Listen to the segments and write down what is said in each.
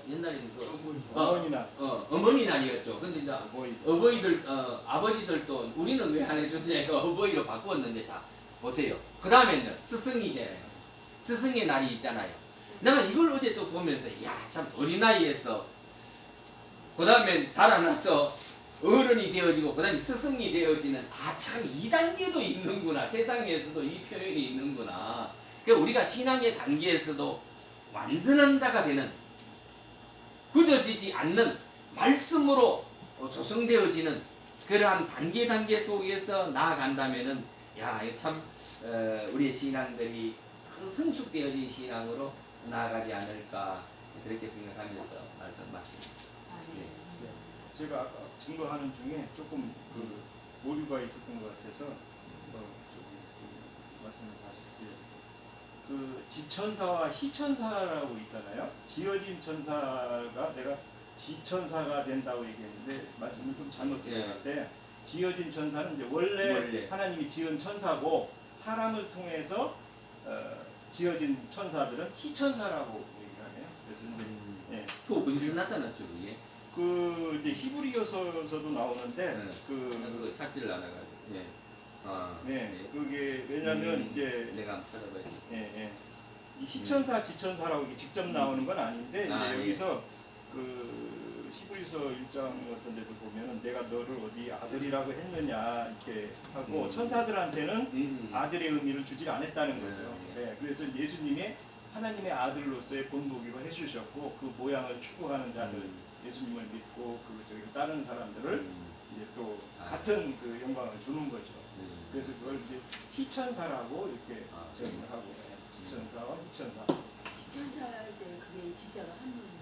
옛날에는 그 어머니나 어머니 날이었죠. 근데 이제 어버이. 어버이들 아버지들도 우리는 왜 안 해줬냐 그 어버이로 바꾸었는데 자 보세요. 그 다음에는 스승이잖아요. 스승의 날이 있잖아요. 내가 이걸 어제 또 보면서 야 참 어린 나이에서 그 다음에 자라나서 어른이 되어지고 그 다음에 스승이 되어지는 아 참 2단계도 있는구나. 세상에서도 이 표현이 있는구나. 그러니까 우리가 신앙의 단계에서도 완전한 자가 되는 굳어지지 않는 말씀으로 조성되어지는 그러한 단계 속에서 나아간다면은 야 이거 참 우리의 신앙들이 그 성숙되어진 신앙으로 나아가지 않을까 그렇게 생각하면서 말씀 마칩니다. 네. 제가 아까 증거하는 중에 조금 그 오류가 있었던 것 같아서 말씀을 다시 드려요. 그 지천사와 희천사라고 있잖아요. 지어진 천사가 내가 지천사가 된다고 얘기했는데 말씀을 좀 잘못 드린 것 같아. 지어진 천사는 이제 원래 하나님이 지은 천사고 사람을 통해서 지어진 천사들은 희천사라고 얘기하네요. 그래서 이제 그 어디서 나타났죠 그게? 그 이제 히브리서에서도 나오는데 네. 그거 찾지를 않아가지고. 네. 네. 그게 왜냐면 이제 내가 한번 찾아봐야지. 이 희천사, 지천사라고 이게 직접 나오는 건 아닌데 이제 예. 여기서 그 히브리서 1장 같은 데도 보면 내가 너를 어디 아들이라고 했느냐 이렇게 하고 천사들한테는 아들의 의미를 주지 않았다는 거죠. 네. 그래서 예수님이 하나님의 아들로서의 본보기로 해주셨고 그 모양을 추구하는 자들 예수님을 믿고 저기 따르는 사람들을 이제 또 같은 그 영광을 주는 거죠. 그래서 그걸 이제 희천사라고 이렇게 정의를 하고 지천사와 희천사. 지천사 할 때 그게 지자가 한문이에요.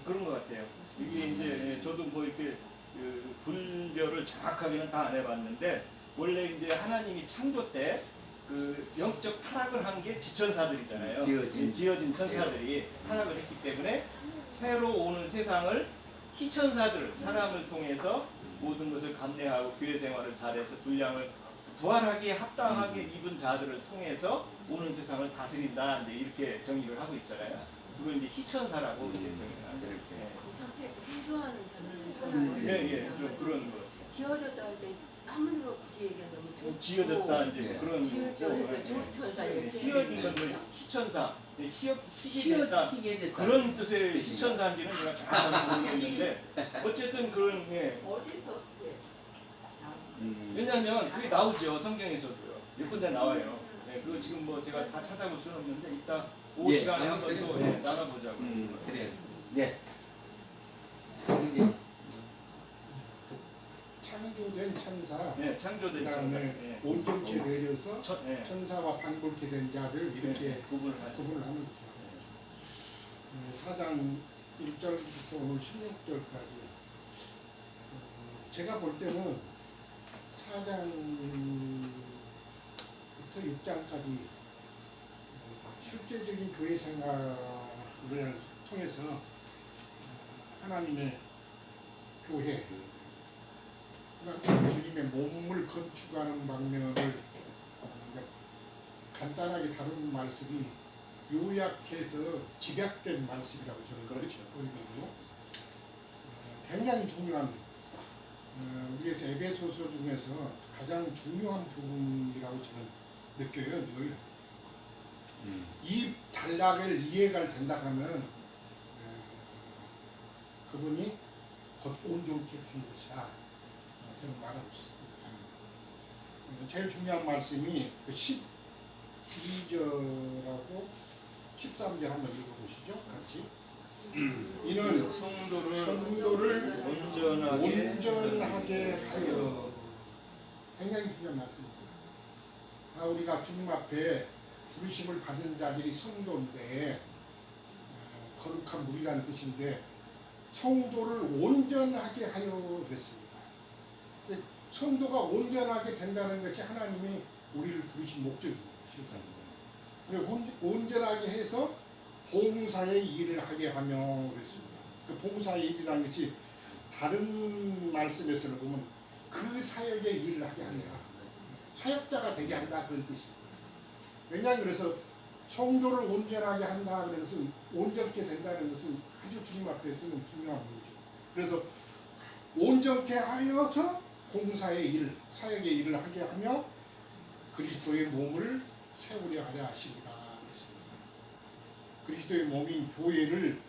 그런 것 같아요. 이게 이제 저도 뭐 이렇게 그 분별을 정확하게는 다 안 해봤는데 원래 이제 하나님이 창조 때 그 영적 타락을 한 게 지천사들이잖아요. 지어진 천사들이 타락을 했기 때문에 새로 오는 세상을 희천사들 사람을 통해서 모든 것을 감내하고 교회 생활을 잘해서 분량을 부활하기에 합당하게 입은 자들을 통해서 오는 세상을 다스린다 이제 이렇게 정의를 하고 있잖아요. 그걸 이제 희천사라고 이제 정의를 하죠. 참 생소한 단어를 좀 그런 거. 지어졌다 할 때 한문으로 굳이 얘기하면 너무 좋고 지어졌다 이제 그런 지어져 해서 조천사 이렇게 희어진 건 희천사 희게 됐다 그런 뜻의 희천사인지는 제가 정확하게 모르겠는데 어쨌든 그런 어디서 왜냐하면 그게 나오죠 성경에서도요 몇 군데 나와요. 그거 지금 뭐 제가 다 찾아볼 수는 없는데 이따 오후 시간에 한번 또 나눠보자고. 그래요. 네. 창조된 천사, 창조된 그다음에 온전케 내려서 천사와 반복케 된 자들 이렇게 구분을 하는 거죠. 4장 1절부터 오늘 16절까지 제가 볼 때는 4장부터 6장까지 실제적인 교회 생활을 통해서 하나님의 교회 주님의 몸을 건축하는 방면을 간단하게 다룬 말씀이 요약해서 집약된 말씀이라고 저는 그렇죠. 의미고 굉장히 중요한 우리에서 에베소서 중에서 가장 중요한 부분이라고 저는 느껴요. 늘. 이 단락을 이해가 된다 하면 그분이 곧 온전케 된 것이다. 저는 말하고 있습니다. 제일 중요한 말씀이 그 12절하고 13절 한번 읽어보시죠. 같이. 이는 성도를 온전하게 하여 굉장히 중요한 말씀입니다. 우리가 주님 앞에 부르심을 받은 자들이 성도인데 거룩한 무리라는 뜻인데 성도를 온전하게 하여 그랬습니다. 성도가 온전하게 된다는 것이 하나님이 우리를 부르신 목적입니다. 그리고 온전하게 해서 봉사의 일을 하게 하며 그랬습니다. 그 봉사의 일이라는 것이 다른 말씀에서는 보면 그 사역의 일을 하게 한다. 사역자가 되게 한다 그런 뜻입니다. 왜냐하면 그래서 성도를 온전하게 한다 그런 것은 온전케 된다는 것은 아주 중요한 앞에서는 중요한 거죠. 그래서 온전케 하여서 공사의 일, 사역의 일을 하게 하며 그리스도의 몸을 세우려 하려 하십니다. 그리스도의 몸인 교회를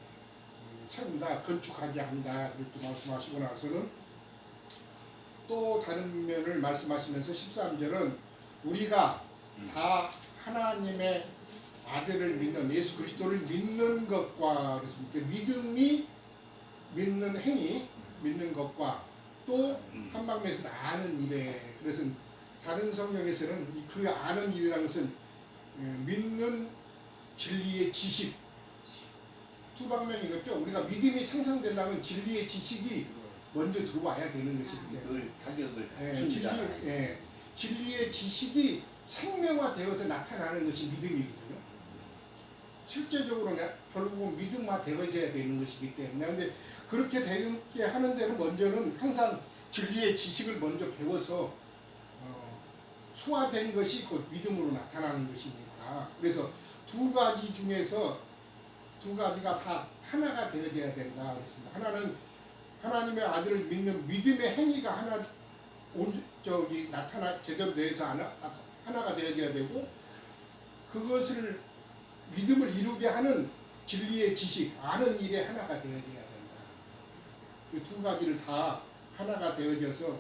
세운다, 건축하게 한다 이렇게 말씀하시고 나서는 또 다른 면을 말씀하시면서 13절은 우리가 다 하나님의 아들을 믿는 예수 그리스도를 믿는 것과 그렇습니까? 믿음이 믿는 행위, 믿는 것과 또 한방면에서 아는 일에 그래서 다른 성경에서는 그 아는 일이라는 것은 믿는 진리의 지식 두 방면이겠죠. 우리가 믿음이 상상되려면 진리의 지식이 먼저 들어와야 되는 것이기 때문에 그 자격을 갖춘다. 진리의 지식이 생명화되어서 나타나는 것이 믿음이거든요. 실제적으로 결국은 믿음화되어져야 되는 것이기 때문에 근데 그렇게 되게 하는 데는 먼저는 항상 진리의 지식을 먼저 배워서 소화된 것이 곧 믿음으로 나타나는 것이니까 그래서 두 가지 중에서 두 가지가 다 하나가 되어져야 된다 그랬습니다. 하나는 하나님의 아들을 믿는 믿음의 행위가 하나 나타나 제대로 되어서 하나가 되어져야 되고 그것을 믿음을 이루게 하는 진리의 지식, 아는 일에 하나가 되어져야 된다. 그 두 가지를 다 하나가 되어져서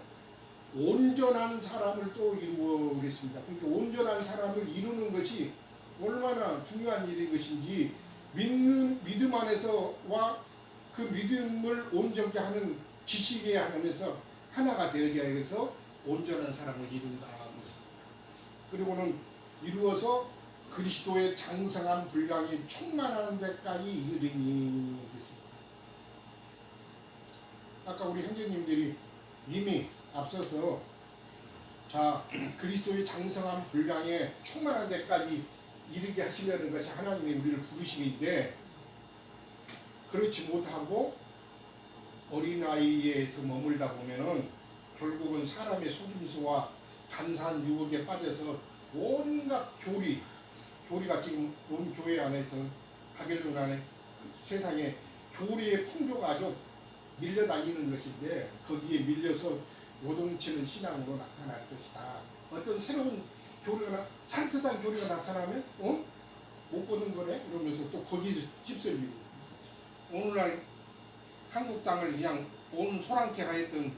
온전한 사람을 또 이루어 그랬습니다. 그러니까 온전한 사람을 이루는 것이 얼마나 중요한 일인 것인지 믿음 안에서와 그 믿음을 온전케 하는 지식에 하면서 하나가 되어져야 해서 온전한 사람을 이룬다. 그리고는 이루어서 그리스도의 장성한 분량이 충만하는 데까지 이르리니 그랬습니다. 아까 우리 형제님들이 이미 앞서서 자 그리스도의 장성한 분량에 충만한 데까지 이르게 하시려는 것이 하나님의 우리를 부르심인데 그렇지 못하고 어린아이에서 머물다 보면은 결국은 사람의 속임수와 간사한 유혹에 빠져서 온갖 교리가 지금 온 교회 안에서 바벨론 안에 세상에 교리의 풍조가 아주 밀려다니는 것인데 거기에 밀려서 요동치는 신앙으로 나타날 것이다. 어떤 새로운 교리가 산뜻한 교리가 나타나면 못 보는 거네 이러면서 또 거기에 휩쓸리고 오늘날 한국 땅을 그냥 온 소란케 하였던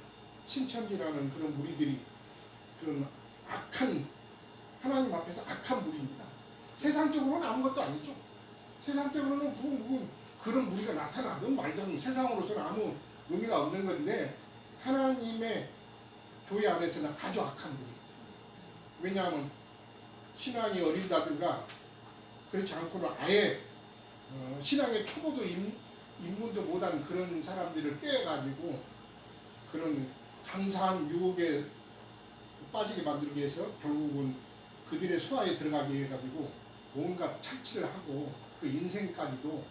신천지라는 그런 무리들이 그런 악한 하나님 앞에서 악한 무리입니다. 세상적으로는 아무것도 아니죠. 세상적으로는 그런 무리가 나타나든 말든 세상으로서는 아무 의미가 없는 건데 하나님의 교회 안에서는 아주 악한 무리. 왜냐하면 신앙이 어리다든가 그렇지 않고는 아예 신앙의 초보도 입문도 못한 그런 사람들을 꿰가지고 그런 강사한 유혹에 빠지게 만들기 위해서 결국은 그들의 수하에 들어가게 해가지고 온갖 착취를 하고 그 인생까지도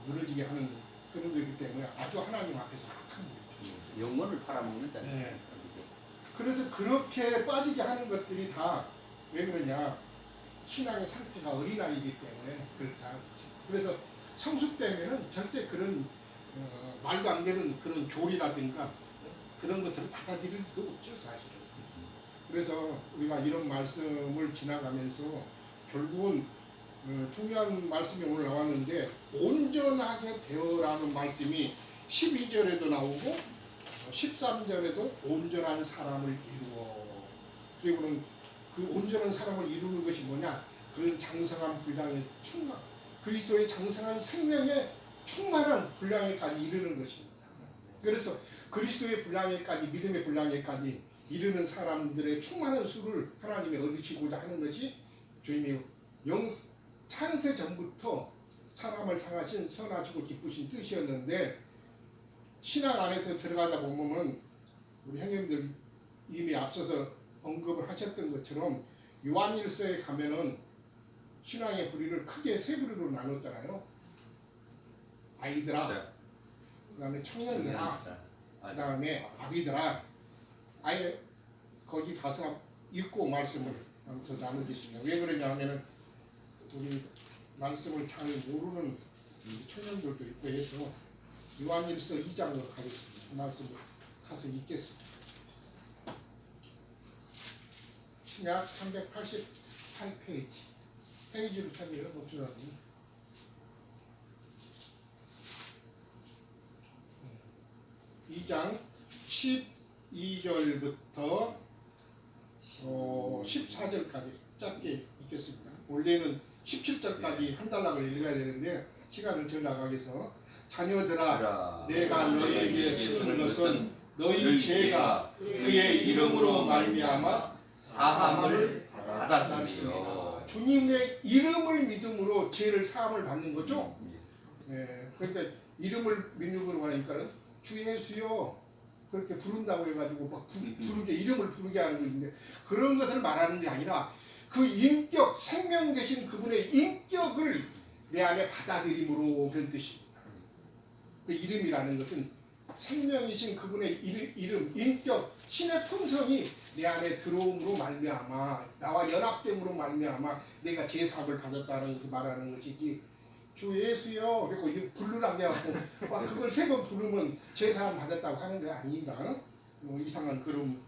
무너지게 하는 그런 거기 때문에 아주 하나님 앞에서 악한 거죠. 영혼을 팔아먹는다는 네. 그래서 그렇게 빠지게 하는 것들이 다 왜 그러냐 신앙의 상태가 어린아이이기 때문에 그렇다. 그래서 성숙되면은 절대 그런 말도 안 되는 그런 교리라든가 그런 것들을 받아들일 수도 없죠 사실은. 그래서 우리가 이런 말씀을 지나가면서 결국은 중요한 말씀이 오늘 나왔는데 온전하게 되어라는 말씀이 12절에도 나오고 13절에도 온전한 사람을 이루어. 그리고는 그 온전한 사람을 이루는 것이 뭐냐? 그런 장성한 분량의 충만, 그리스도의 장성한 생명의 충만한 분량에까지 이르는 것입니다. 그래서 그리스도의 분량에까지 믿음의 분량에까지 이르는 사람들의 충만한 수를 하나님이 얻으시고자 하는 것이 주님의 창세 전부터 사람을 향하신 선하시고 기쁘신 뜻이었는데 신앙 안에서 들어가다 보면은 우리 형님들 이미 앞서서 언급을 하셨던 것처럼 요한일서에 가면은 신앙의 부류를 크게 세 부류로 나눴잖아요. 아이들아, 네. 그다음에 청년들아, 그다음에 아비들아. 아예 거기 가서 읽고 말씀을 더 나누겠습니다. 왜 그러냐 하면은 우리 말씀을 잘 모르는 청년들도 있고 해서 요한일서 2장으로 가겠습니다. 그 말씀을 가서 읽겠습니다. 신약 388페이지 페이지를 찾아요. 목주라고 2장 12절부터 14절까지 짧게 읽겠습니다. 원래는 17절까지 한 단락을 읽어야 되는데 시간을 절약하기 위해서 자녀들아 내가 너희에게 쓰는 것은 너희 죄가 그의 이름으로 말미암아 사함을 받았습니다. 받았습니다. 주님의 이름을 믿음으로 죄를 사함을 받는 거죠. 그러니까 이름을 믿는 거로 하니까는 주 예수요 그렇게 부른다고 해가지고 막 부르게 이름을 부르게 하는 것인데 그런 것을 말하는 게 아니라 그 인격 생명 되신 그분의 인격을 내 안에 받아들임으로 그런 뜻입니다. 그 이름이라는 것은 생명이신 그분의 이름, 인격, 신의 품성이 내 안에 들어옴으로 말미암아 나와 연합됨으로 말미암아 내가 제사함을 받았다는 그 말하는 것이지 주 예수여 그리고 부르라고 해갖고 그걸 3번 부르면 제사함 받았다고 하는 게 아닌가 이상한 그런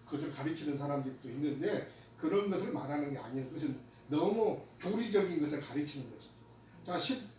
것을 가르치는 사람들도 있는데 그런 것을 말하는 게 아니에요. 그것은 너무 교리적인 것을 가르치는 것이죠. 자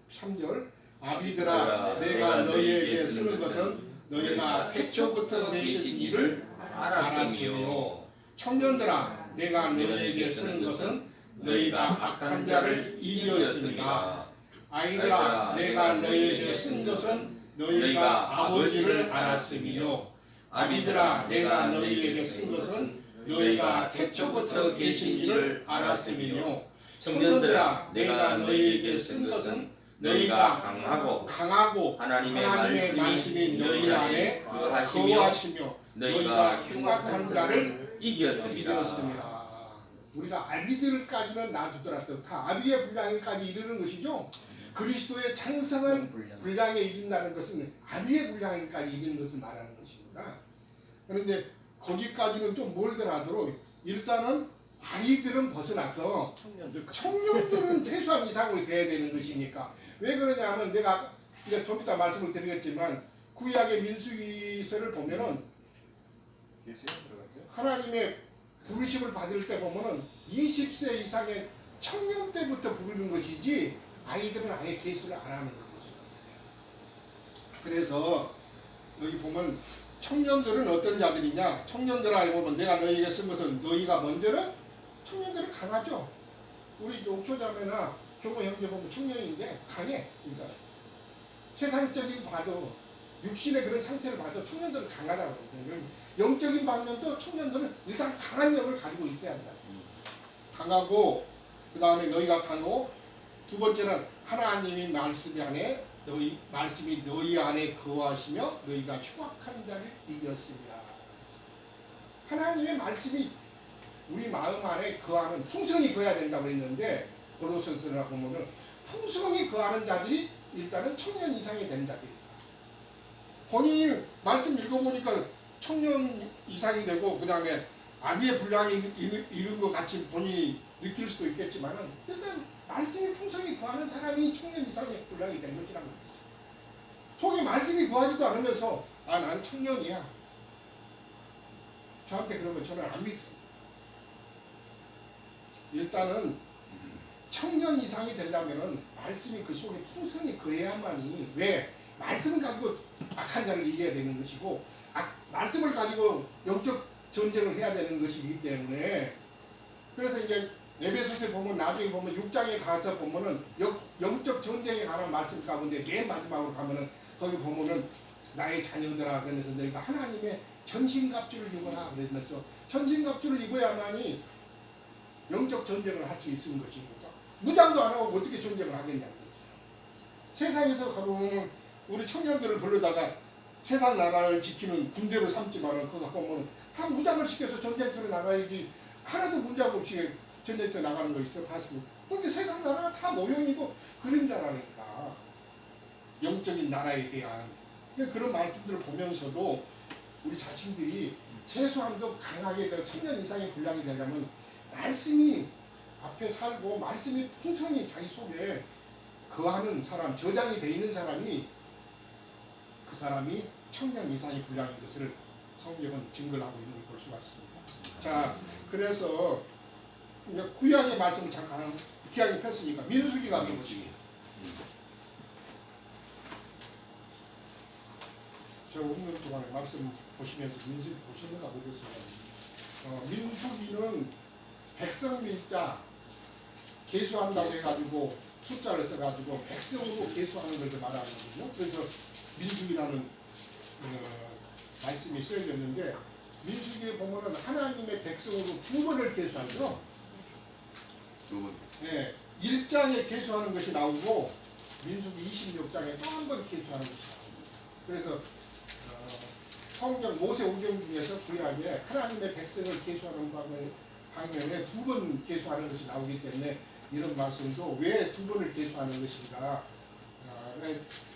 13절 아비들아 내가 너희에게 쓰는 것은 너희가 태초부터 계신 이를 알았으며 청년들아 내가 너희에게 쓰는 것은 너희가 악한 자를 이겼으니까 아이들아 내가 너희에게 쓴 것은 너희가 아버지를 알았으며 아비들아 내가 너희에게 쓴 것은 너희가 태초부터 계신 이를 알았으며 청년들아 내가 너희에게 쓴 것은 너희가 강하고 하나님의 말씀이 너희 안에 거하시며 너희가 흉악한 자를 이겼습니다. 우리가 아비들까지는 놔두더라도 다 아비의 분량에까지 이르는 것이죠. 그리스도의 창성한 분량에 이른다는 것은 아비의 분량에까지 이르는 것을 말하는 것입니다. 그런데 거기까지는 좀 멀더라도 일단은 아이들은 벗어나서 청년들은 최소한 이상으로 돼야 되는 것이니까 왜 그러냐면 내가 이제 좀 이따 말씀을 드리겠지만 구약의 민수기서를 보면은 하나님의 부르심을 받을 때 보면은 20세 이상의 청년 때부터 부르는 것이지 아이들은 아예 개수를 안 하는 것이 있어요. 그래서 여기 보면 청년들은 어떤 자들이냐? 청년들아 보면 내가 너희에게 쓴 것은 너희가 먼저는 청년들은 강하죠. 우리 옥초자매나 교모 형제 보면 청년인데 강해. 그러니까 세상적인 봐도 육신의 그런 상태를 봐도 청년들은 강하다고 그러거든요. 영적인 방면도 청년들은 일단 강한 영을 가지고 있어야 한다. 강하고 그 다음에 너희가 강하고 두 번째는 하나님이 말씀 안에 말씀이 너희 안에 거하시며 너희가 흉악한 자를 이겼습니다. 하나님의 말씀이 우리 마음 안에 거하는 풍성이 거해야 된다고 그랬는데 고로선서나 보면은 풍성이 거하는 자들이 일단은 청년 이상이 된 자들이다. 본인이 말씀 읽어보니까 청년 이상이 되고 그 다음에 아비의 분량이 이룬 것 같이 본인이 느낄 수도 있겠지만은 일단 말씀이 풍성히 거하는 사람이 청년 이상의 분량이 된 것이라는 거죠. 속에 말씀이 거하지도 않으면서 난 청년이야. 저한테 그러면 저는 안 믿습니다. 일단은 청년 이상이 되려면은 말씀이 그 속에 풍성히 거해야만이 왜? 말씀을 가지고 악한 자를 이겨야 되는 것이고 말씀을 가지고 영적 전쟁을 해야 되는 것이기 때문에 그래서 이제 에베소서에 보면 나중에 보면 6장에 가서 보면은 영적 전쟁에 관한 말씀 가운데 맨 마지막으로 가면은 거기 보면은 나의 자녀들아 그러면서 너희가 하나님의 전신갑주를 입어라 그러면서 전신갑주를 입어야만이 영적 전쟁을 할 수 있는 것입니다. 무장도 안 하고 어떻게 전쟁을 하겠냐는 거죠. 세상에서 가보면 우리 청년들을 불러다가 세상 나라를 지키는 군대로 삼지만은 그거 보면 다 무장을 시켜서 전쟁터에 나가야지 하나도 문장 없이 전쟁터 나가는 거 있어 봤습니다. 근데 세상 나라가 다 모형이고 그림자라니까 영적인 나라에 대한 그런 말씀들을 보면서도 우리 자신들이 최소한도 강하게 청년 이상의 분량이 되려면 말씀이 앞에 살고 말씀이 풍성히 자기 속에 거하는 사람, 저장이 돼 있는 사람이 사람이 청년 이상이 불량인 것을 성경은 증거를 하고 있는 걸 볼 수가 있습니다. 자, 그래서 이제 구약의 말씀을 잠깐 기약이 폈으니까 민수기 가서 보시죠. 저 5년 동안에 말씀 보시면서 민수기 보셨는가 모르겠어요. 민수기는 백성 민자 계수한다고 해가지고 숫자를 써가지고 백성으로 계수하는 것을 말하거든요. 그래서 민수기라는 말씀이 쓰여졌는데 민수기에 보면은 하나님의 백성으로 두 번을 계수하죠. 두 번. 예, 1장에 계수하는 것이 나오고 민수기 26장에 또 한 번 계수하는 것이 나옵니다. 그래서 성경 모세 오경 중에서 구약에 하나님의 백성을 계수하는 방면에 두 번 계수하는 것이 나오기 때문에 이런 말씀도 왜 두 번을 계수하는 것인가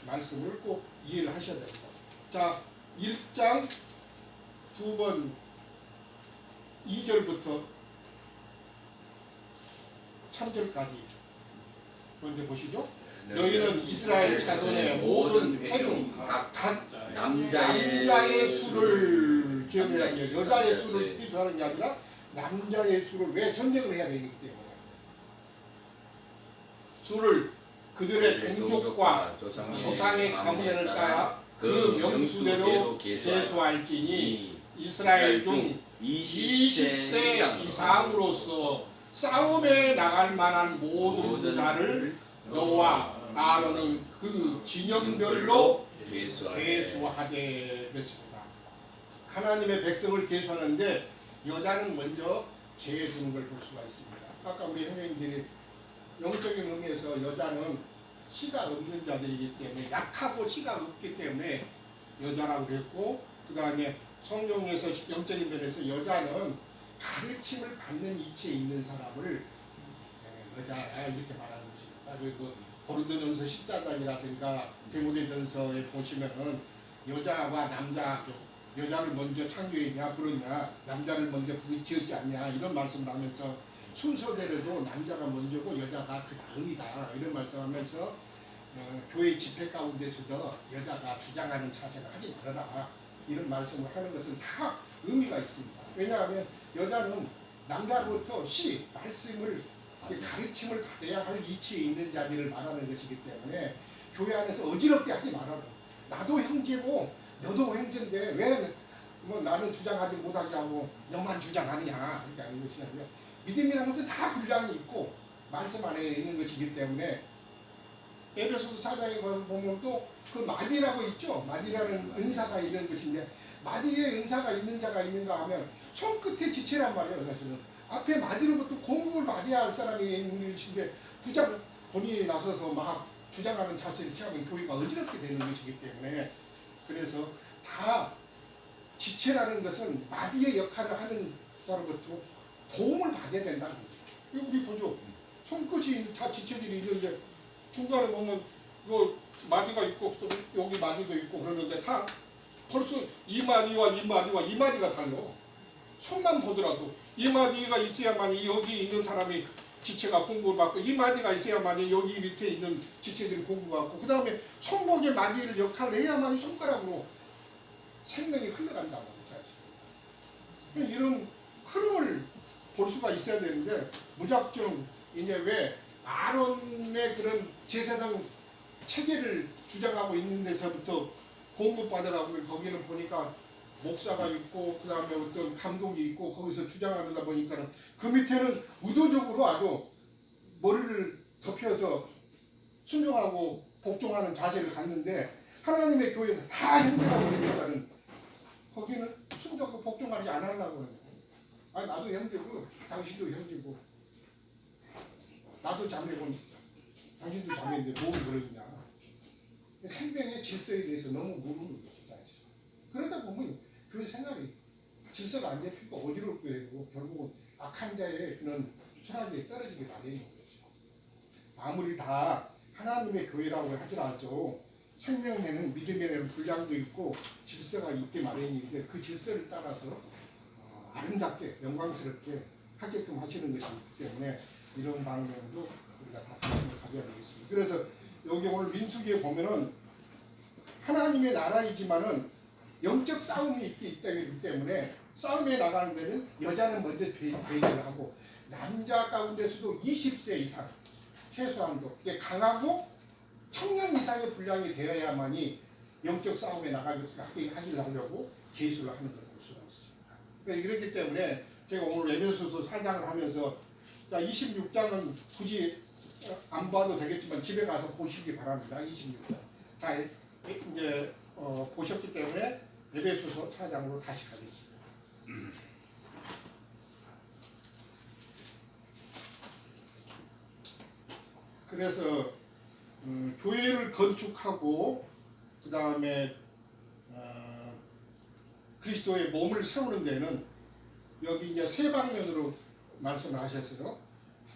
말씀을 꼭 이해를 하셔야 됩니다. 자, 1장 두 번 2절부터 3절까지 먼저 보시죠. 너희는 이스라엘 자손의 모든 회중 각 남자의 수를 기억해야 해요. 여자의 수를 기수하는 게 아니라 남자의 수를 왜 전쟁을 해야 되기 때문에 수를 그들의 종족과 조상의 가문을 따라 그 명수대로 계수할지니 이스라엘 중 20세 이상으로서 싸움에 나갈 만한 모든 자를 너와 아론은 그 진영별로 계수하되 그랬습니다. 하나님의 백성을 계수하는데 여자는 먼저 제해주는 걸 볼 수가 있습니다. 아까 우리 형님들이 영적인 의미에서 여자는 씨가 없는 자들이기 때문에 약하고 씨가 없기 때문에 여자라고 그랬고 그 다음에 성경에서 영적인 면에서 여자는 가르침을 받는 이치에 있는 사람을 여자야 이렇게 말하는 것입니다. 그리고 고린도전서 14장이라든가 디모데전서에 보시면은 여자와 남자 여자를 먼저 창조했냐 부르냐 남자를 먼저 지었지 않냐 이런 말씀을 하면서 순서대로도 남자가 먼저고 여자가 그 다음이다 이런 말씀하면서 교회 집회 가운데서도 여자가 주장하는 자세를 하지 말아라 이런 말씀을 하는 것은 다 의미가 있습니다. 왜냐하면 여자는 남자로부터 말씀을 가르침을 받아야 할 이치에 있는 자들을 말하는 것이기 때문에 교회 안에서 어지럽게 하지 말아라. 나도 형제고 너도 형제인데 왜 뭐 나는 주장하지 못하게 하고 너만 주장하느냐 이렇게 하는 것이 아니라 믿음이라는 것은 다 분량이 있고 말씀 안에 있는 것이기 때문에 에베소서 4장에 보면 또 그 마디라고 있죠. 마디라는 은사가 있는 것인데 마디에 은사가 있는 자가 있는가 하면 손끝에 지체란 말이에요. 사실은 앞에 마디로부터 공급을 받아야 할 사람이 있는 것인데 부장 본인이 나서서 막 주장하는 자세를 취하면 교회가 어지럽게 되는 것이기 때문에 그래서 다 지체라는 것은 마디의 역할을 하는 사람부터 도움을 받아야 된다는 거죠. 이거 우리 보죠. 손끝이 다 지체들이 있는데 중간에 보면 뭐 마디가 있고 여기 마디도 있고 그러는데 다 벌써 이 마디와 이 마디가 달라. 손만 보더라도 이 마디가 있어야만 여기 있는 사람이 지체가 공부를 받고 이 마디가 있어야만 여기 밑에 있는 지체들이 공부받고 그 다음에 손목의 마디를 역할을 해야만 손가락으로 생명이 흘러간다고 하죠. 이런 흐름을 볼 수가 있어야 되는데 무작정 이제 왜 아론의 그런 제사장 체계를 주장하고 있는 데서부터 공부받아가고 거기는 보니까 목사가 있고 그 다음에 어떤 감독이 있고 거기서 주장하다 보니까 그 밑에는 의도적으로 아주 머리를 덮여서 순종하고 복종하는 자세를 갖는데 하나님의 교회는 다 형제라고 그러니까는 거기는 순종하고 복종하지 않으려고 그러는 거예요. 아니 나도 형제고 당신도 형제고 나도 자매고 당신도 자매인데 뭘 그러느냐. 생명의 질서에 대해서 너무 모르는 거죠. 그러다 보면 그 생각이 질서가 안 잡히고 어지럽게 되고 결국은 악한 자의 그런 수락에 떨어지게 마련인 거죠. 아무리 다 하나님의 교회라고 하더라도 생명에는 믿음에는 분량도 있고 질서가 있게 마련인데 그 질서를 따라서 아름답게 영광스럽게 하게끔 하시는 것이기 때문에 이런 방면도 우리가 다 관심을 가져야 되겠습니다. 그래서 여기 오늘 민수기에 보면은 하나님의 나라이지만은 영적 싸움이 있기 때문에 싸움에 나가는 데는 여자는 먼저 배제를 하고 남자 가운데서도 20세 이상 최소한도 이게 강하고 청년 이상의 분량이 되어야만이 영적 싸움에 하려고 계수를 하는 걸 볼 수가 있습니다. 이렇기 때문에 제가 오늘 에베소서 4장을 하면서 26장은 굳이 안 봐도 되겠지만 집에 가서 보시기 바랍니다. 26장. 자, 이제 보셨기 때문에 에베소서 4장으로 다시 가겠습니다. 그래서 교회를 건축하고 그 다음에 그리스도의 몸을 세우는 데는 여기 이제 세 방면으로 말씀을 하셨어요.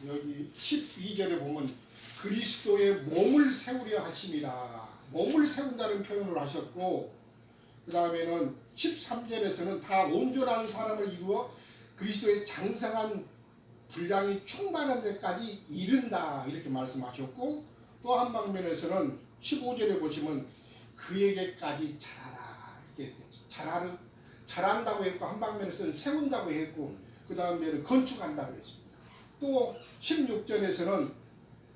여기 12절에 보면 그리스도의 몸을 세우려 하심이라 몸을 세운다는 표현을 하셨고 그 다음에는 13절에서는 다 온전한 사람을 이루어 그리스도의 장성한 분량이 충만한 데까지 이른다 이렇게 말씀하셨고 또 한 방면에서는 15절에 보시면 그에게까지 자라라 이렇게 자란다고 했고 한 방면에서는 세운다고 했고 그 다음에는 건축한다고 했습니다. 또 16절에서는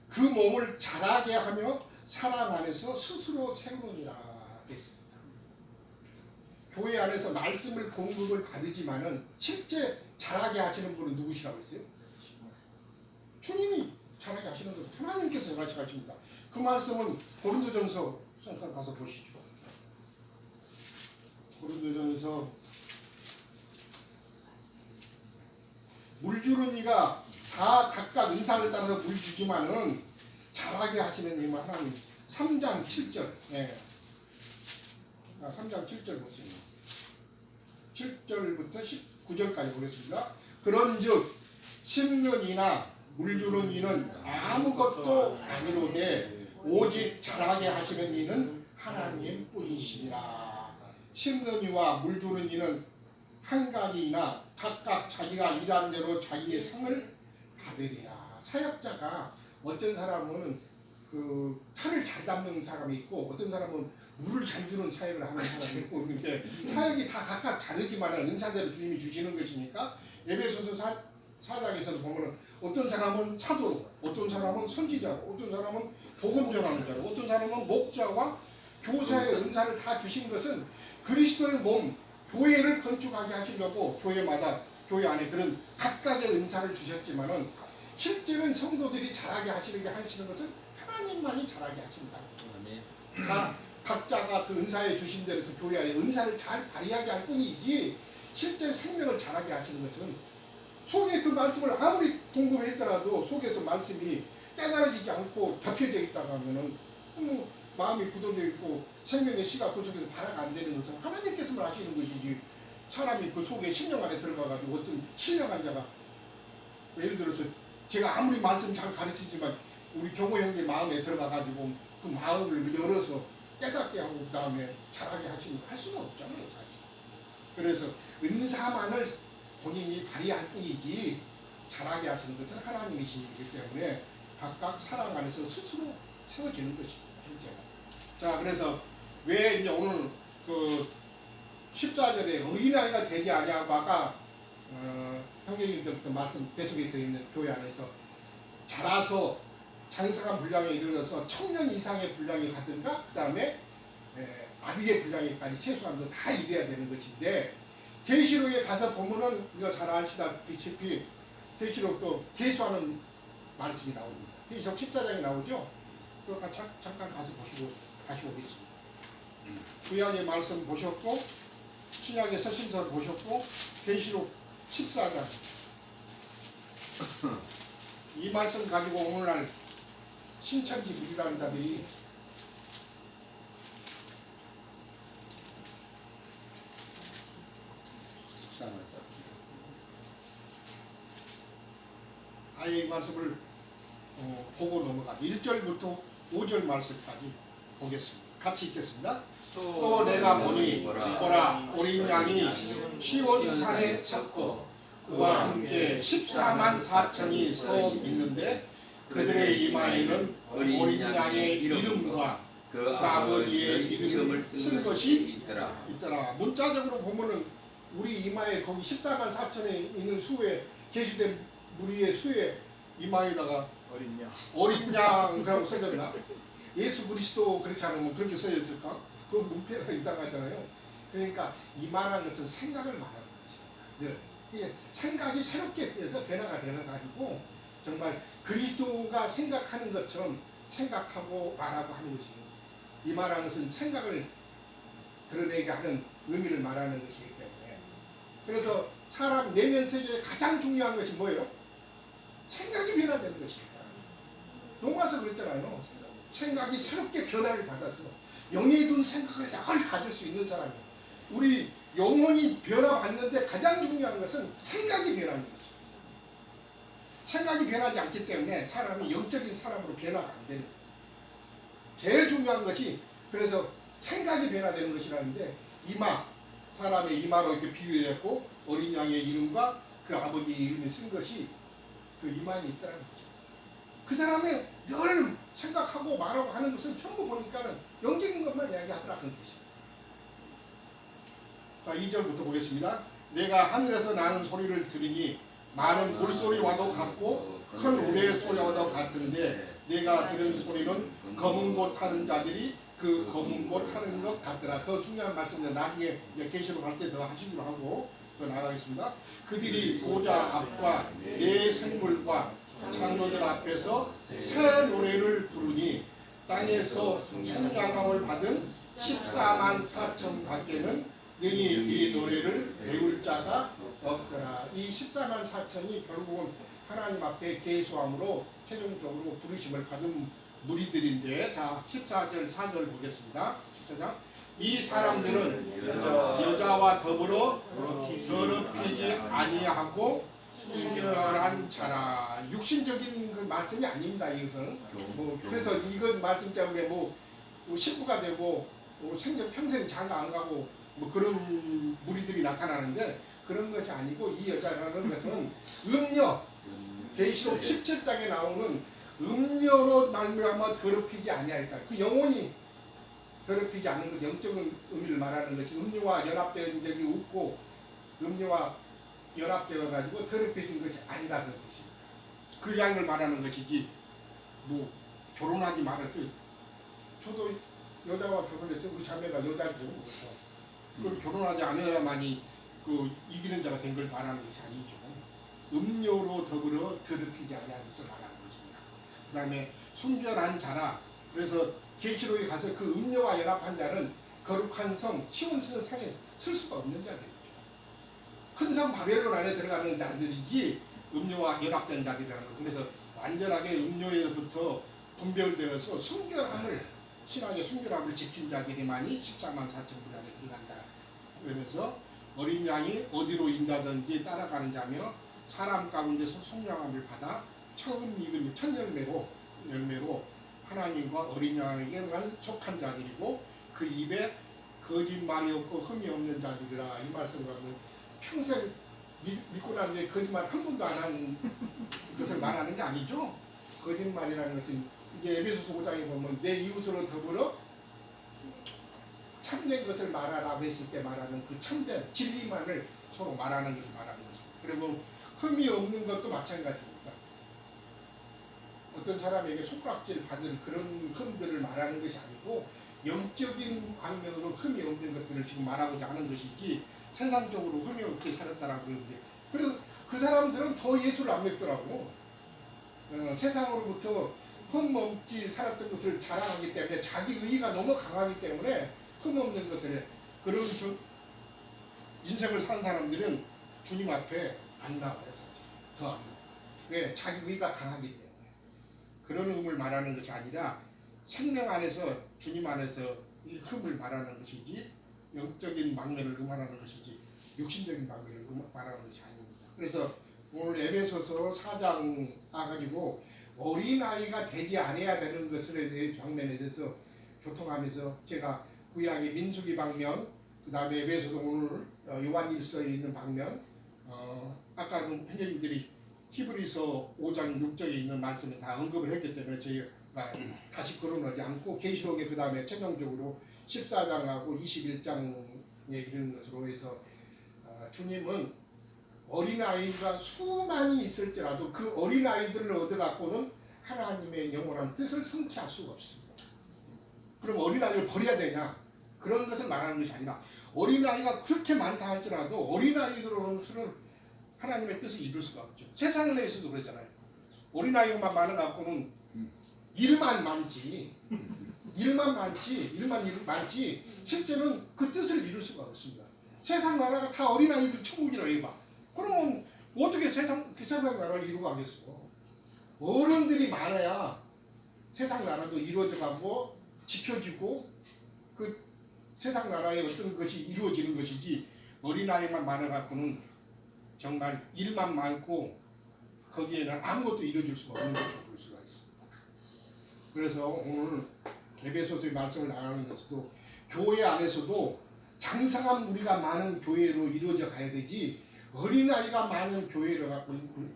그 몸을 자라게 하며 사랑 안에서 스스로 세우느니라 했습니다. 교회 안에서 말씀을 공급을 받으지만은 실제 자라게 하시는 분은 누구시라고 했어요? 주님이 자라게 하시는 분 하나님께서 자라게 하십니다. 그 말씀은 고린도전서 잠깐 가서 보시죠. 고린도전서 물 주는 이가 다 각각 은사를 따라서 물 주지만은 자라게 하시는 이는 하나님. 3장 7절. 예. 3장 7절 보세요. 7절부터 19절까지 보겠습니다. 그런즉 심는 이나 물 주는 이는 아무것도 아니로되 오직 자라게 하시는 이는 하나님 뿐이시니라. 심는 이와 물 주는 이는 한 가지이나 각각 자기가 일한 대로 자기의 상을 받으리라. 사역자가 어떤 사람은 그 탈을 잘 담는 사람이 있고 어떤 사람은 물을 잘 주는 사역을 하는 사람이 있고 그렇게 사역이 다 각각 다르지만 은사대로 주님이 주시는 것이니까 에베소서 4장에서도 보면 어떤 사람은 사도로 어떤 사람은 선지자로 어떤 사람은 복음 전하는 자로 어떤 사람은 목자와 교사의 은사를 다 주신 것은 그리스도의 몸 교회를 건축하게 하시려고 교회마다 교회 안에 그런 각각의 은사를 주셨지만은 실제는 성도들이 자라게 하시는 것은 하나님만이 자라게 하신다. 다 각자가 그 은사에 주신 대로 그 교회 안에 은사를 잘 발휘하게 할 뿐이지 실제 생명을 자라게 하시는 것은 속에 그 말씀을 아무리 공부했더라도 속에서 말씀이 깨달아지지 않고 덮여져 있다고 하면은 마음이 굳어져 있고 생명의 씨가 그 속에서 발화가 안 되는 것은 하나님께서만 하시는 것이지 사람이 그 속에 심령 안에 들어가가지고 어떤 신령한 자가 예를 들어서 제가 아무리 말씀 잘 가르치지만 우리 경호 형제 마음에 들어가가지고 그 마음을 열어서 깨닫게 하고 그 다음에 잘하게 하시면 할 수는 없잖아요 사실. 그래서 은사만을 본인이 발휘할 뿐이지 잘하게 하시는 것은 하나님이시기 때문에 각각 사랑 안에서 스스로 세워지는 것입니다. 실제로. 자 그래서 왜 이제 오늘 그 14절에 어린아이가 되지 아니하고 아까 형제님들부터 말씀 계속해서 있는 교회 안에서 자라서 장성한 분량에 이르러서 청년 이상의 분량이 가든가 그 다음에 아비의 분량에까지 최소한도 다 이래야 되는 것인데 계시록에 가서 보면은 우리가 잘 아시다시피 계시록도 계수하는 말씀이 나옵니다. 계시록 14장이 나오죠. 그거 잠깐 가서 보시고 다시 오겠습니다. 구약의 말씀 보셨고 신약의 서신서 보셨고 계시록 14장 이 말씀 가지고 오늘날 신천지 무지라는 자들이 아예 이 말씀을 보고 넘어가죠. 1절부터 5절 말씀까지 보겠습니다. 같이 읽겠습니다. 또 내가 보니 보라 어린 양이 시온 산에 섰고 그와 함께 14만 4천이 서 있는데 그들의 이마에는 어린 양의 이름과 그 아버지의 이름을 쓴 것이 있더라. 있더라. 문자적으로 보면은 우리 이마에 거기 14만 4천에 있는 수에 계시된 무리의 수에 이마에다가 어린 양. 어린 양이라고 써졌나? 예수 그리스도 그렇지 않으면 그렇게 써졌을까? 그 문패가 이상하잖아요. 그러니까 이만한 것은 생각을 말하는 것입니다. 이게 생각이 새롭게 돼서 변화가 되는 거 아니고 정말 그리스도가 생각하는 것처럼 생각하고 말하고 하는 것이에요. 이만한 것은 생각을 드러내게 하는 의미를 말하는 것이기 때문에 그래서 사람 내면 세계에 가장 중요한 것이 뭐예요? 생각이 변화되는 것입니다. 로마서 그랬잖아요. 생각이 새롭게 변화를 받아서 영에 둔 생각을 잘 가질 수 있는 사람이에요. 우리 영혼이 변화받는데 가장 중요한 것은 생각이 변하는 것이죠. 생각이 변하지 않기 때문에 사람이 영적인 사람으로 변화가 안 되는 거예요. 제일 중요한 것이 그래서 생각이 변화되는 것이라는데 이마, 사람의 이마로 이렇게 비유했고 어린 양의 이름과 그 아버지의 이름이 쓴 것이 그 이마에 있다는 거죠. 그 사람의 늘 생각하고 말하고 하는 것은 전부 보니까는 영적인 것만 이야기하더라는 뜻이에요. 자, 2절부터 보겠습니다. 내가 하늘에서 나는 소리를 들으니 많은 물소리와도 같고 큰 우레의 소리와도 같은데 내가 들은 소리는 검은 곳 타는 자들이 그 검은 곳 타는 것 같더라. 더 중요한 말씀은 나중에 계시록 할 때 더 하시기로 하고 더 나가겠습니다. 그들이 보좌 앞과 네 생물과 장로들 앞에서 새 노래를 부르니 땅에서 총량함을 받은 14만 4천 밖에는 능히 이 노래를 배울 자가 없더라. 이 14만 4천이 결국은 하나님 앞에 계수함으로 최종적으로 부르심을 받은 무리들인데, 자 14절 4절 보겠습니다. 14장. 이 사람들은 여자와 더불어 더럽히지 아니하고 순결한 자라. 육신적인 그 말씀이 아닙니다. 이것은 그래서 이건 말씀 때문에 뭐 식구가 되고 생전 평생 장가 안 가고 뭐 그런 무리들이 나타나는데 그런 것이 아니고 이 여자라는 것은 음녀, 계시록 17장에 나오는 음녀로 말미암아 더럽히지 아니하였다. 그 영혼이 더럽히지 않는 것, 영적인 의미를 말하는 것이 음녀와 연합된 적이 없고 음녀와 연합되어 가지고 더럽혀진 것이 아니라는 뜻입니다. 그 양을 말하는 것이지 뭐 결혼하지 말았지. 저도 여자와 결혼했어요. 우리 자매가 여자죠. 그걸 결혼하지 않아야만이 그 이기는 자가 된 걸 말하는 것이 아니죠. 음료로 더불어 더럽히지 아니하는 것을 말하는 것입니다. 그 다음에 순결한 자라. 그래서 계시록에 가서 그 음료와 연합한 자는 거룩한 성 시온 성에 쓸 수가 없는 자들이죠. 큰 성 바벨론 안에 들어가는 자들이지 음료와 연합된 자들이라는 거. 그래서 완전하게 음료에부터 분별되어서 순결함을 신앙의 순결함을 지킨 자들이만이 14만 4천 분 안에 들어간다. 그러면서 어린 양이 어디로 인다든지 따라가는 자며 사람 가운데서 속량함을 받아 처음 익은 첫 열매로 하나님과 어린 양에게만 속한 자들이고 그 입에 거짓말이 없고 흠이 없는 자들이라. 이 말씀을 하면 평생 믿고 난 뒤에 거짓말 한 번도 안 한 것을 말하는 게 아니죠. 거짓말이라는 것은 이제 에베소서 5장에 보면 내 이웃으로 더불어 참된 것을 말하라고 했을 때 말하는 그 참된 진리만을 서로 말하는 것을 말하는 것입니다. 그리고 흠이 없는 것도 마찬가지입니다. 어떤 사람에게 손가락질 받은 그런 흠들을 말하는 것이 아니고 영적인 방면으로 흠이 없는 것들을 지금 말하고자 하는 것이지 세상적으로 흠이 없게 살았다라고 그러는데 그래서 그 사람들은 더 예수를 안 믿더라고. 세상으로부터 흠 없이 살았던 것을 자랑하기 때문에 자기 의의가 너무 강하기 때문에 흠 없는 것을 그런 인생을 산 사람들은 주님 앞에 안 나와요. 더 안 나와요. 왜? 자기 의의가 강하기 때문에. 그런 흠을 말하는 것이 아니라 생명 안에서 주님 안에서 이 흠을 말하는 것이지 영적인 방면을 말하는 것이지 육신적인 방면을 말하는 것이 아닙니다. 그래서 오늘 에베소서 4장 가지고 어린아이가 되지 않아야 되는 것에 대한 방면에 대해서 교통하면서 제가 구약의 민수기 방면, 그 다음에 에베소서 오늘 요한일서에 있는 방면, 아까 현재님들이 히브리서 5장 6절에 있는 말씀을 다 언급을 했기 때문에 저희가 다시 거론하지 않고 계시록에 그 다음에 최종적으로 14장하고 21장에 이르는 것으로 해서 주님은 어린아이가 수많이 있을지라도 그 어린아이들을 얻어갖고는 하나님의 영원한 뜻을 성취할 수가 없습니다. 그럼 어린아이를 버려야 되냐? 그런 것을 말하는 것이 아니라 어린아이가 그렇게 많다 할지라도 어린아이들로서는 하나님의 뜻을 이룰 수가 없죠. 세상에 있어서 그러잖아요. 어린아이만 많아갖고는 일만 많지 실제로는 그 뜻을 이룰 수가 없습니다. 세상 나라가 다 어린아이들 천국이라고 해봐. 그러면 어떻게 그 세상 나라를 이루고 가겠어? 어른들이 많아야 세상 나라도 이루어져가고 지켜지고 그 세상 나라의 어떤 것이 이루어지는 것이지 어린아이만 많아갖고는 정말 일만 많고 거기에는 아무것도 이루어질 수가 없는 것으로 볼 수가 있습니다. 그래서 오늘 에베소서의 말씀을 나가면서도 교회 안에서도 장성한 무리가 많은 교회로 이루어져 가야 되지 어린아이가 많은 교회로 갖고는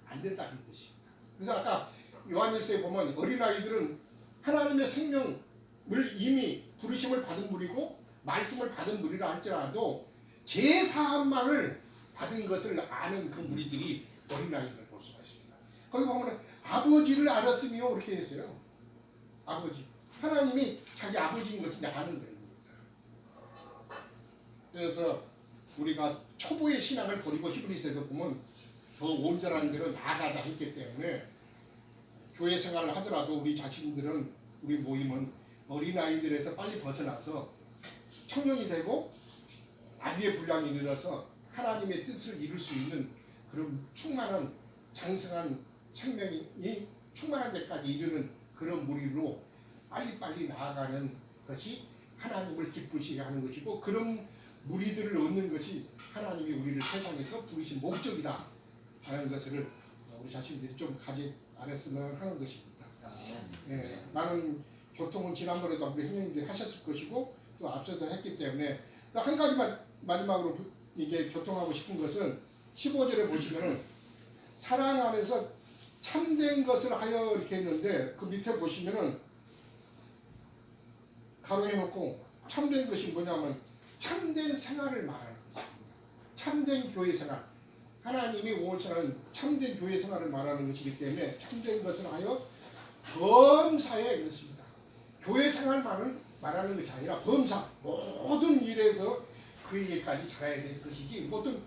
안 된다는 뜻입니다. 그래서 아까 요한일서에 보면 어린아이들은 하나님의 생명을 이미 부르심을 받은 무리고 말씀을 받은 무리라 할지라도 제사함만을 받은 것을 아는 그 무리들이 어린아이를 볼 수가 있습니다. 거기 보면 아버지를 알았으며 이렇게 했어요. 아버지. 하나님이 자기 아버지인 것을 아는 거예요. 그래서 우리가 초보의 신앙을 버리고 히브리서에서 보면 더 온전한 데로 나아가자 했기 때문에 교회 생활을 하더라도 우리 자신들은 우리 모임은 어린아이들에서 빨리 벗어나서 청년이 되고 나비의 분량이 이르러서 하나님의 뜻을 이룰 수 있는 그런 충만한 장성한 생명이 충만한 데까지 이르는 그런 무리로 빨리빨리 나아가는 것이 하나님을 기쁘시게 하는 것이고 그런 무리들을 얻는 것이 하나님이 우리를 세상에서 부르신 목적이다 하는 것을 우리 자신들이 좀 가지 않았으면 하는 것입니다. 예, 많은 교통은 지난번에도 우리 형님들이 하셨을 것이고 또 앞서서 했기 때문에 또 한 가지만 마지막으로 이게 교통하고 싶은 것은 15절에 보시면은 사랑 안에서 참된 것을 하여 이렇게 했는데 그 밑에 보시면은 가로해놓고 참된 것이 뭐냐면 참된 생활을 말하는 것입니다. 참된 교회 생활. 하나님이 원하시는 참된 교회 생활을 말하는 것이기 때문에 참된 것을 하여 범사에 그렇습니다. 교회 생활만을 말하는 것이 아니라 범사 모든 일에서 그에게까지 잘해야 될 것이지 어떤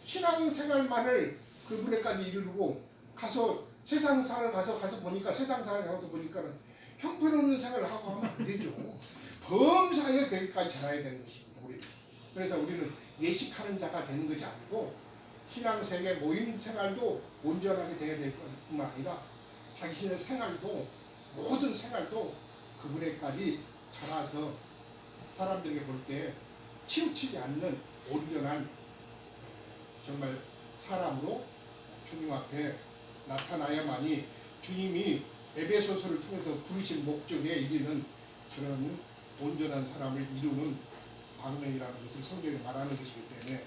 신앙생활만을 그분에까지 이루고 가서 세상 사람 가서 보니까 세상 사람 가서 보니까는 형편없는 생활을 하고 하면 안 되죠. 범사에 거기까지 잘해야 되는 것입니다. 그래서 우리는 예식하는 자가 되는 것이 아니고 신앙생활 모임 생활도 온전하게 되어야 될 뿐만 아니라 자신의 생활도 모든 생활도 그분에까지 자라서 사람들에게 볼 때 치우치지 않는 온전한 정말 사람으로 주님 앞에 나타나야만이 주님이 에베소서를 통해서 부르신 목적에 이르는 그런 온전한 사람을 이루는 방면이라는 것을 성경에 말하는 것이기 때문에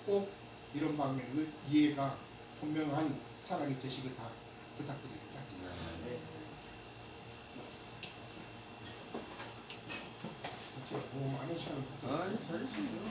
꼭 이런 방면을 이해가 분명한 사람이 되시길 다 부탁드립니다. 많은 시간을 잘했습니다.